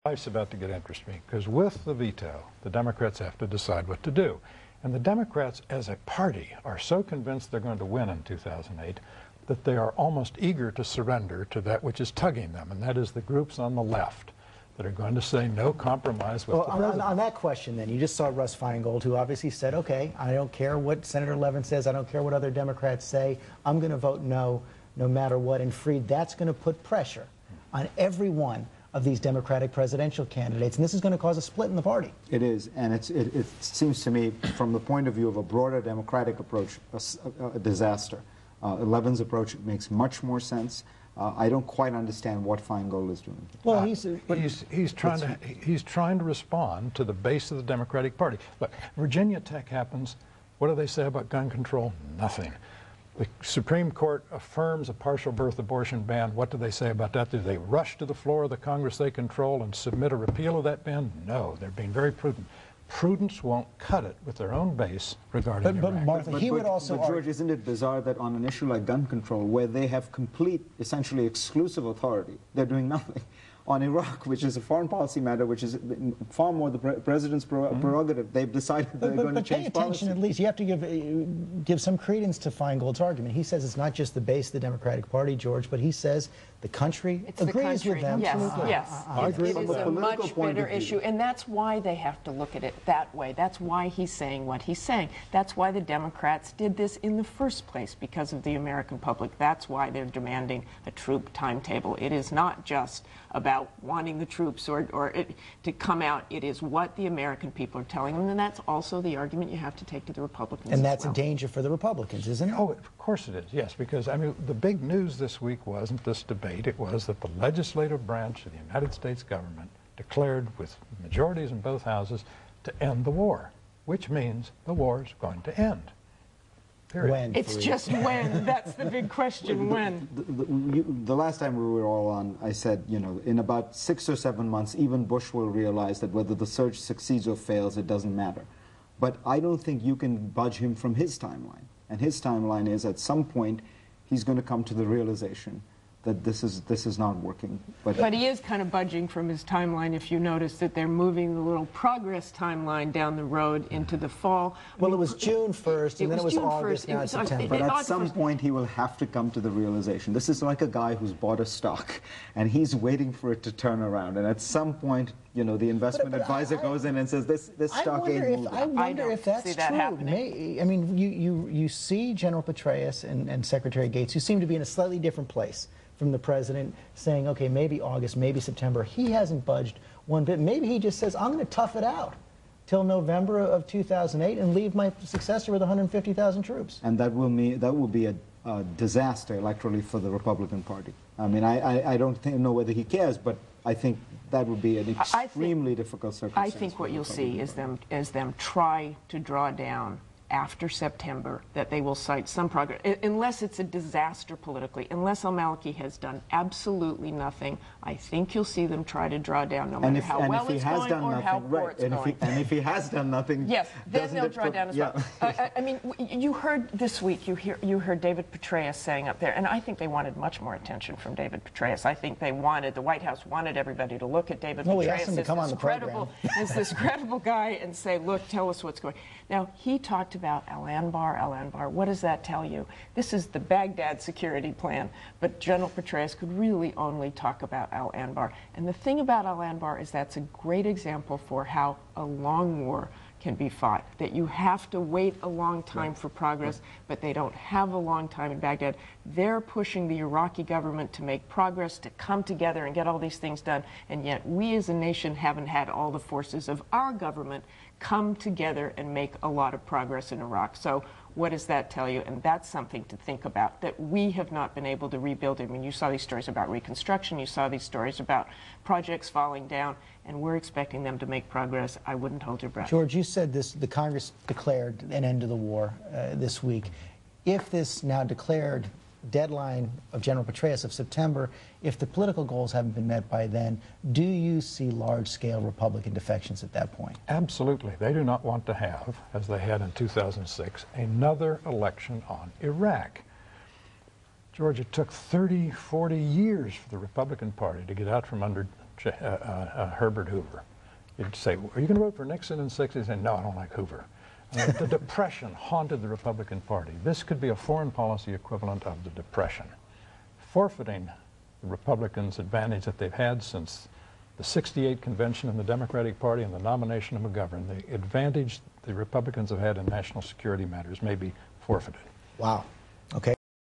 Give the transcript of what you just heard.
Life's about to get interesting, because with the veto, the Democrats have to decide what to do. And the Democrats, as a party, are so convinced they're going to win in 2008 that they are almost eager to surrender to that which is tugging them, and that is the groups on the left that are going to say no compromise with the president. On that question, then, you just saw Russ Feingold, who obviously said, okay, I don't care what Senator Levin says, I don't care what other Democrats say, I'm going to vote no, no matter what. And Fried, that's going to put pressure on every one of these Democratic presidential candidates, and this is going to cause a split in the party. It is, and it seems to me, from the point of view of a broader Democratic approach, a disaster. Levin's approach makes much more sense. I don't quite understand what Feingold is doing. Well, he's trying to respond to the base of the Democratic Party. Look, Virginia Tech happens. What do they say about gun control? Nothing. The Supreme Court affirms a partial birth abortion ban. What do they say about that? Do they rush to the floor of the Congress they control and submit a repeal of that ban? No, they're being very prudent. Prudence won't cut it with their own base regarding Iraq. Martha, he would also But George, isn't it bizarre that on an issue like gun control, where they have complete, essentially exclusive authority, they're doing nothing? On Iraq, which is a foreign policy matter, which is far more the president's prerogative, they've decided they're going to change policy. But pay attention, at least. You have to give some credence to Feingold's argument. He says it's not just the base of the Democratic Party, George, but he says the country agrees with them. Yes, absolutely. yes. It is a much better issue, and that's why they have to look at it that way. That's why he's saying what he's saying. That's why the Democrats did this in the first place, because of the American public. That's why they're demanding a troop timetable. It is not just about wanting the troops or to come out. It is what the American people are telling them, and that's also the argument you have to take to the Republicans. And that's a danger for the Republicans, isn't it? Oh, of course it is, yes, because, I mean, the big news this week wasn't this debate. It was that the legislative branch of the United States government declared, with majorities in both houses, to end the war, which means the war is going to end. Period. When? It's just when. That's the big question, when. The last time we were all on, I said, you know, in about 6 or 7 months, even Bush will realize that whether the surge succeeds or fails, it doesn't matter. But I don't think you can budge him from his timeline. And his timeline is, at some point, he's going to come to the realization that this is not working. But he is kind of budging from his timeline, if you notice that they're moving the little progress timeline down the road into the fall. Well, it was June 1st, and then it was August, now it's September. But at some point, he will have to come to the realization. This is like a guy who's bought a stock, and he's waiting for it to turn around. And at some point, you know, the investment advisor goes in and says, this stock ain't moving. I wonder if that's true. I mean, you see General Petraeus and Secretary Gates, who seem to be in a slightly different place from the president, saying, okay, maybe August, maybe September. He hasn't budged one bit. Maybe he just says, I'm going to tough it out till November of 2008 and leave my successor with 150,000 troops. And that will be a disaster electorally for the Republican Party. I mean, I don't know whether he cares, but I think that would be an extremely difficult circumstance. I think what you'll see is them try to draw down after September, that they will cite some progress, unless it's a disaster politically, unless al-Maliki has done absolutely nothing. I think you'll see them try to draw down, no matter how well it's going or how poor it's going. And if he has done nothing, yes, then they'll draw down as well. I mean, you heard this week, you heard David Petraeus saying up there, and I think they wanted much more attention from David Petraeus. I think the White House wanted everybody to look at David Petraeus as this credible guy and say, look, tell us what's going on. Now, he talked about Al-Anbar. What does that tell you? This is the Baghdad security plan, but General Petraeus could really only talk about Al-Anbar. And the thing about Al-Anbar is that's a great example for how a long war can be fought, that you have to wait a long time for progress, but they don't have a long time in Baghdad. They're pushing the Iraqi government to make progress, to come together and get all these things done, and yet we as a nation haven't had all the forces of our government come together and make a lot of progress in Iraq. So what does that tell you? And that's something to think about, that we have not been able to rebuild. I mean, you saw these stories about reconstruction, you saw these stories about projects falling down, and we're expecting them to make progress. I wouldn't hold your breath. George, you said the Congress declared an end to the war this week. If this now declared deadline of General Petraeus of September, if the political goals haven't been met by then, do you see large-scale Republican defections at that point? Absolutely. They do not want to have, as they had in 2006, another election on Iraq. George, it took 30, 40 years for the Republican Party to get out from under Herbert Hoover. You'd say, are you going to vote for Nixon in 60s? And no, I don't like Hoover. The Depression haunted the Republican Party. This could be a foreign policy equivalent of the Depression, forfeiting the Republicans' advantage that they've had since the '68 convention in the Democratic Party and the nomination of McGovern. The advantage the Republicans have had in national security matters may be forfeited. Wow.